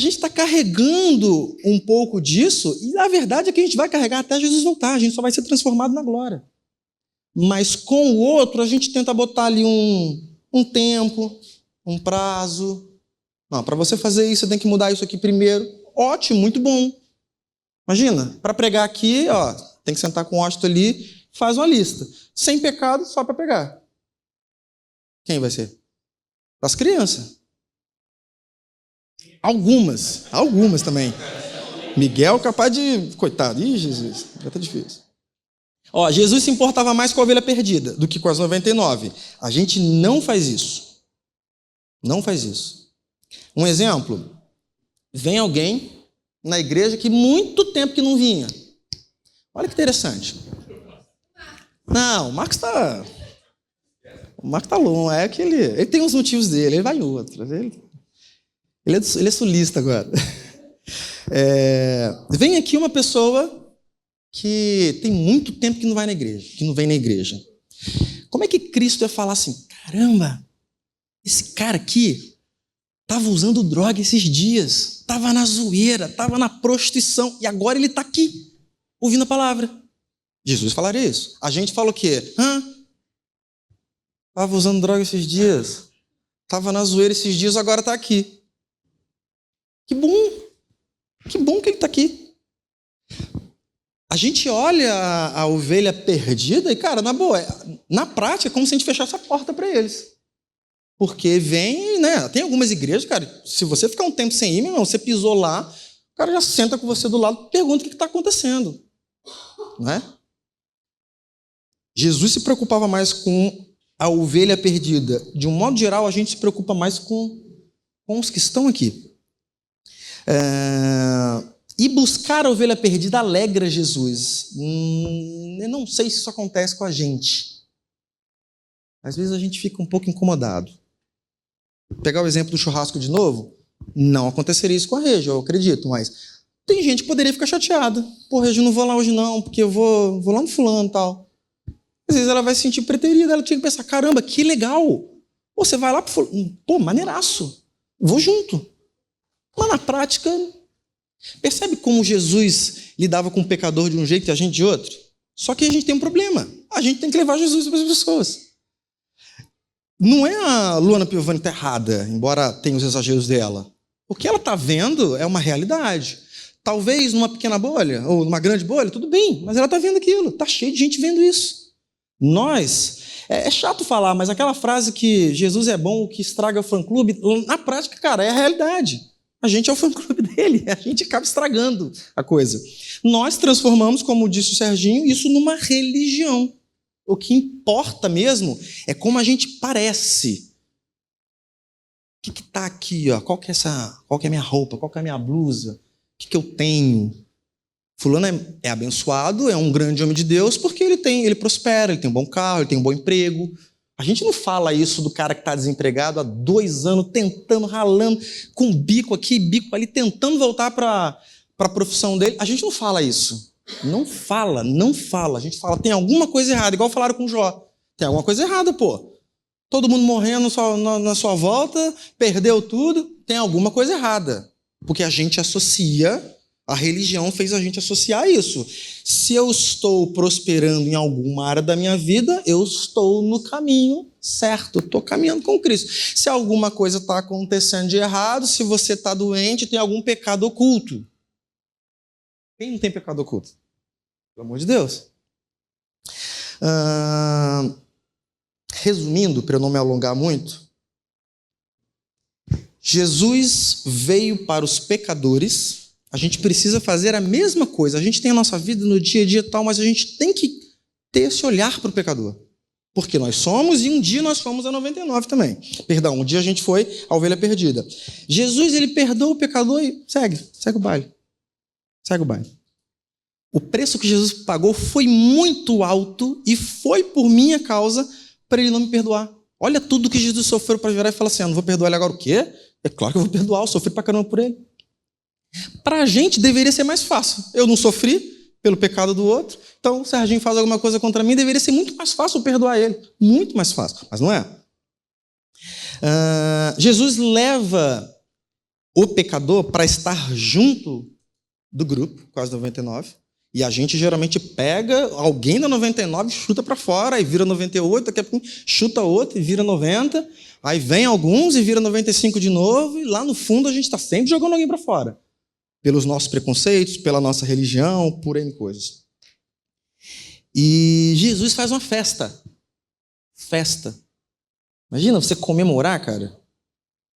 está carregando um pouco disso, e a verdade é que a gente vai carregar até Jesus voltar, a gente só vai ser transformado na glória. Mas com o outro, a gente tenta botar ali um tempo, um prazo. Não, para você fazer isso, você tem que mudar isso aqui primeiro. Ótimo, muito bom. Imagina, para pregar aqui, tem que sentar com o hóspedo ali, faz uma lista. Sem pecado, só para pegar. Quem vai ser? As crianças. Algumas também. Miguel capaz de... Coitado, Jesus, já tá difícil. Jesus se importava mais com a ovelha perdida do que com as 99. A gente não faz isso. Não faz isso. Um exemplo, vem alguém na igreja que muito tempo que não vinha. Olha que interessante. Não, o Marcos tá longe, é que ele tem os motivos dele, ele vai em outros. Ele é sulista agora. Vem aqui uma pessoa que tem muito tempo que não vai na igreja, que não vem na igreja. Como é que Cristo ia falar assim, caramba, esse cara aqui estava usando droga esses dias, estava na zoeira, estava na prostituição, e agora ele está aqui, ouvindo a palavra. Jesus falaria isso. A gente fala o quê? Estava usando droga esses dias, estava na zoeira esses dias, agora está aqui. Que bom que ele está aqui. A gente olha a ovelha perdida e, cara, na boa, na prática é como se a gente fechasse a porta para eles. Porque vem, né? Tem algumas igrejas, cara, se você ficar um tempo sem ir, meu irmão, você pisou lá, o cara já senta com você do lado e pergunta o que está acontecendo. Não é? Jesus se preocupava mais com a ovelha perdida. De um modo geral, a gente se preocupa mais com os que estão aqui. E buscar a ovelha perdida alegra Jesus. Eu não sei se isso acontece com a gente. Às vezes a gente fica um pouco incomodado. Pegar o exemplo do churrasco de novo, não aconteceria isso com a Regi, eu acredito, mas tem gente que poderia ficar chateada. Pô, Regi, não vou lá hoje não, porque eu vou lá no fulano e tal. Às vezes ela vai se sentir preterida, ela tinha que pensar, caramba, que legal. Você vai lá pro fulano, pô, maneiraço, vou junto. Mas na prática, percebe como Jesus lidava com o pecador de um jeito e a gente de outro? Só que a gente tem um problema, a gente tem que levar Jesus para as pessoas. Não é a Luana Piovani que está errada, embora tenha os exageros dela. O que ela está vendo é uma realidade. Talvez numa pequena bolha, ou numa grande bolha, tudo bem, mas ela está vendo aquilo, está cheio de gente vendo isso. É chato falar, mas aquela frase que Jesus é bom, o que estraga é o fã-clube, na prática, cara, é a realidade. A gente é o fã-clube dele, a gente acaba estragando a coisa. Nós transformamos, como disse o Serginho, isso numa religião. O que importa mesmo é como a gente parece. O que está aqui? Qual que é a minha roupa? Qual que é a minha blusa? O que eu tenho? Fulano é abençoado, é um grande homem de Deus, porque ele prospera, ele tem um bom carro, ele tem um bom emprego. A gente não fala isso do cara que está desempregado há 2 anos, tentando, ralando, com bico aqui, bico ali, tentando voltar para a profissão dele. A gente não fala isso. Não fala. A gente fala, tem alguma coisa errada, igual falaram com Jó. Tem alguma coisa errada, pô. Todo mundo morrendo na sua volta, perdeu tudo, tem alguma coisa errada. Porque a gente associa, a religião fez a gente associar isso. Se eu estou prosperando em alguma área da minha vida, eu estou no caminho certo, eu estou caminhando com Cristo. Se alguma coisa está acontecendo de errado, se você está doente, tem algum pecado oculto. Quem não tem pecado oculto? Pelo amor de Deus. Resumindo, para eu não me alongar muito, Jesus veio para os pecadores. A gente precisa fazer a mesma coisa. A gente tem a nossa vida no dia a dia e tal, mas a gente tem que ter esse olhar para o pecador. Porque nós somos e um dia nós fomos a 99 também. Perdão, um dia a gente foi a ovelha perdida. Jesus, ele perdoa o pecador e segue o baile. Segue o baile. O preço que Jesus pagou foi muito alto e foi por minha causa para ele não me perdoar. Olha tudo que Jesus sofreu para virar e falar assim, não vou perdoar ele agora o quê? É claro que eu vou perdoar, eu sofri pra caramba por ele. Para a gente deveria ser mais fácil. Eu não sofri pelo pecado do outro, então o Serginho faz alguma coisa contra mim, deveria ser muito mais fácil eu perdoar ele. Muito mais fácil, mas não é. Jesus leva o pecador para estar junto do grupo, quase 99, e a gente geralmente pega alguém da 99 e chuta para fora, aí vira 98, daqui a pouco chuta outro e vira 90, aí vem alguns e vira 95 de novo, e lá no fundo a gente está sempre jogando alguém para fora. Pelos nossos preconceitos, pela nossa religião, por N coisas. E Jesus faz uma festa. Festa. Imagina você comemorar, cara.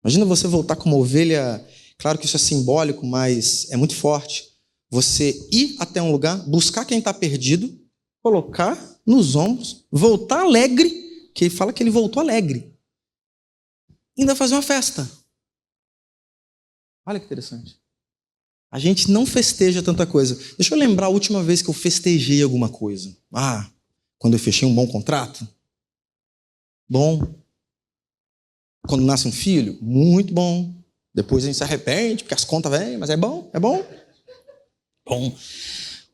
Imagina você voltar como ovelha. Claro que isso é simbólico, mas é muito forte. Você ir até um lugar, buscar quem está perdido, colocar nos ombros, voltar alegre, que ele fala que ele voltou alegre. E ainda fazer uma festa. Olha que interessante. A gente não festeja tanta coisa. Deixa eu lembrar a última vez que eu festejei alguma coisa. Quando eu fechei um bom contrato. Bom. Quando nasce um filho, muito bom. Depois a gente se arrepende, porque as contas vêm, mas é bom, é bom. Bom.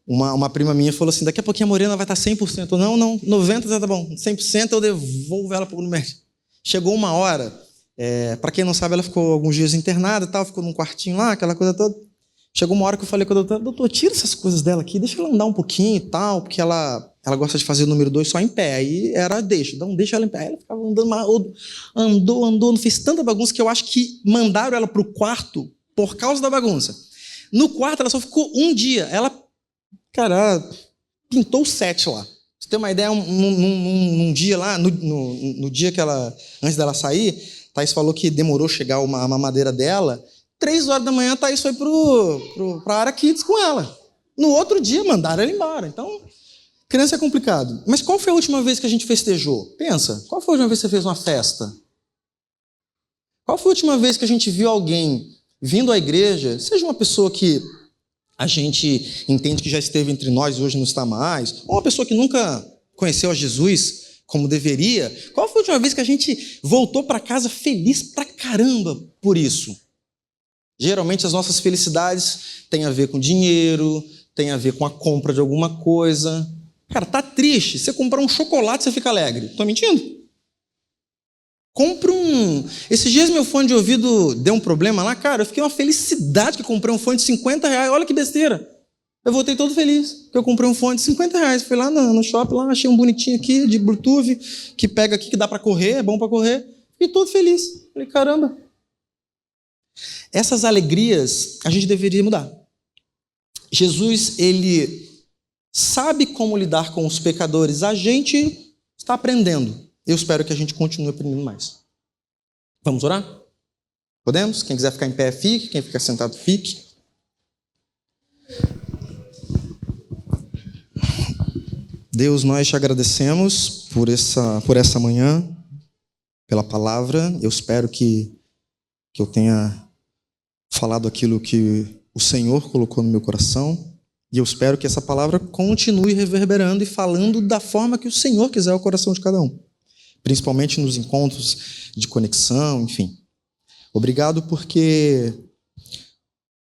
Uma prima minha falou assim, daqui a pouquinho a Morena vai estar 100%. Não, 90% tá bom. 100% eu devolvo ela para o médico. Chegou uma hora, para quem não sabe, ela ficou alguns dias internada, tal, ficou num quartinho lá, aquela coisa toda. Chegou uma hora que eu falei com a doutor, tira essas coisas dela aqui, deixa ela andar um pouquinho e tal, porque ela gosta de fazer o número 2 só em pé. Aí deixa ela em pé. Aí ela ficava andando, não fez tanta bagunça que eu acho que mandaram ela para o quarto por causa da bagunça. No quarto ela só ficou um dia. Ela, pintou o 7 lá. Você tem uma ideia, num dia lá, no dia que ela, antes dela sair, Thaís falou que demorou chegar a mamadeira dela. 3 horas da manhã, a Thaís foi para a área Kids com ela. No outro dia, mandaram ela embora. Então, criança é complicado. Mas qual foi a última vez que a gente festejou? Pensa, qual foi a última vez que você fez uma festa? Qual foi a última vez que a gente viu alguém vindo à igreja, seja uma pessoa que a gente entende que já esteve entre nós e hoje não está mais, ou uma pessoa que nunca conheceu a Jesus como deveria, qual foi a última vez que a gente voltou para casa feliz pra caramba por isso? Geralmente as nossas felicidades têm a ver com dinheiro, têm a ver com a compra de alguma coisa. Cara, tá triste, você comprar um chocolate você fica alegre. Tô mentindo? Compra Esses dias meu fone de ouvido deu um problema lá, cara, eu fiquei uma felicidade que comprei um fone de R$50, olha que besteira. Eu voltei todo feliz, porque eu comprei um fone de R$50. Fui lá no shopping, lá, achei um bonitinho aqui, de Bluetooth, que pega aqui, que dá para correr, é bom para correr. Fiquei todo feliz. Falei, caramba. Essas alegrias a gente deveria mudar. Jesus, ele sabe como lidar com os pecadores. A gente está aprendendo. Eu espero que a gente continue aprendendo mais. Vamos orar? Podemos? Quem quiser ficar em pé, fique. Quem ficar sentado, fique. Deus, nós te agradecemos por essa manhã, pela palavra. Eu espero que eu tenha falado aquilo que o Senhor colocou no meu coração, e eu espero que essa palavra continue reverberando e falando da forma que o Senhor quiser o coração de cada um, principalmente nos encontros de conexão, enfim. Obrigado porque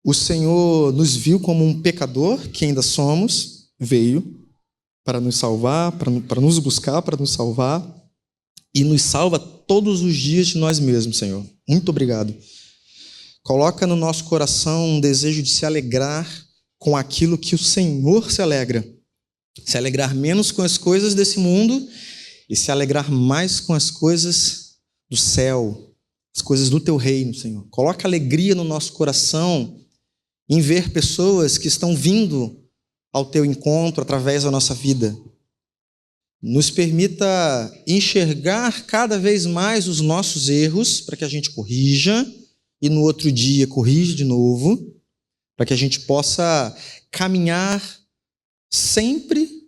o Senhor nos viu como um pecador, que ainda somos, veio para nos salvar, para nos buscar, para nos salvar, e nos salva todos os dias de nós mesmos, Senhor. Muito obrigado. Coloca no nosso coração um desejo de se alegrar com aquilo que o Senhor se alegra. Se alegrar menos com as coisas desse mundo e se alegrar mais com as coisas do céu, as coisas do teu reino, Senhor. Coloca alegria no nosso coração em ver pessoas que estão vindo ao teu encontro através da nossa vida. Nos permita enxergar cada vez mais os nossos erros para que a gente corrija, e no outro dia corrige de novo, para que a gente possa caminhar sempre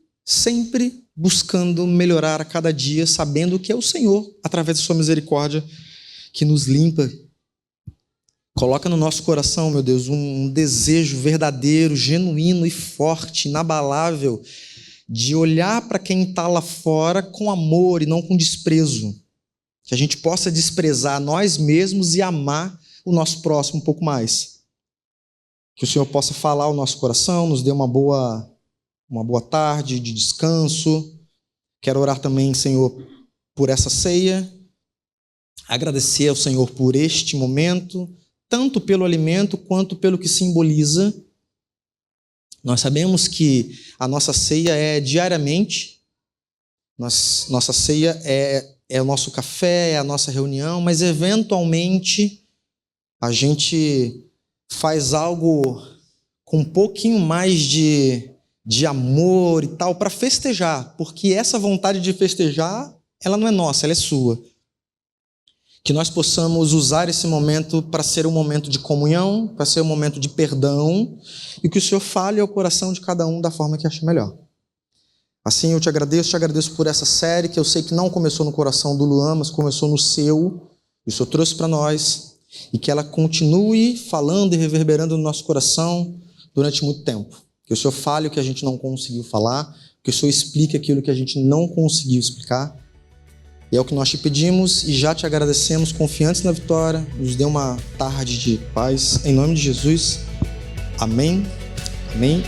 buscando melhorar a cada dia, sabendo que é o Senhor, através da sua misericórdia, que nos limpa. Coloca no nosso coração, meu Deus, um desejo verdadeiro, genuíno e forte, inabalável, de olhar para quem está lá fora com amor e não com desprezo. Que a gente possa desprezar nós mesmos e amar o nosso próximo um pouco mais. Que o Senhor possa falar ao nosso coração, nos dê uma boa tarde de descanso. Quero orar também, Senhor, por essa ceia. Agradecer ao Senhor por este momento, tanto pelo alimento quanto pelo que simboliza. Nós sabemos que a nossa ceia é diariamente, nossa ceia é o nosso café, é a nossa reunião, mas eventualmente a gente faz algo com um pouquinho mais de amor e tal, para festejar, porque essa vontade de festejar, ela não é nossa, ela é sua. Que nós possamos usar esse momento para ser um momento de comunhão, para ser um momento de perdão, e que o Senhor fale ao coração de cada um da forma que acha melhor. Assim eu te agradeço por essa série, que eu sei que não começou no coração do Luan, mas começou no seu, e o Senhor trouxe para nós, e que ela continue falando e reverberando no nosso coração durante muito tempo. Que o Senhor fale o que a gente não conseguiu falar, que o Senhor explique aquilo que a gente não conseguiu explicar. E é o que nós te pedimos e já te agradecemos, confiantes na vitória. Nos dê uma tarde de paz. Em nome de Jesus. Amém. Amém.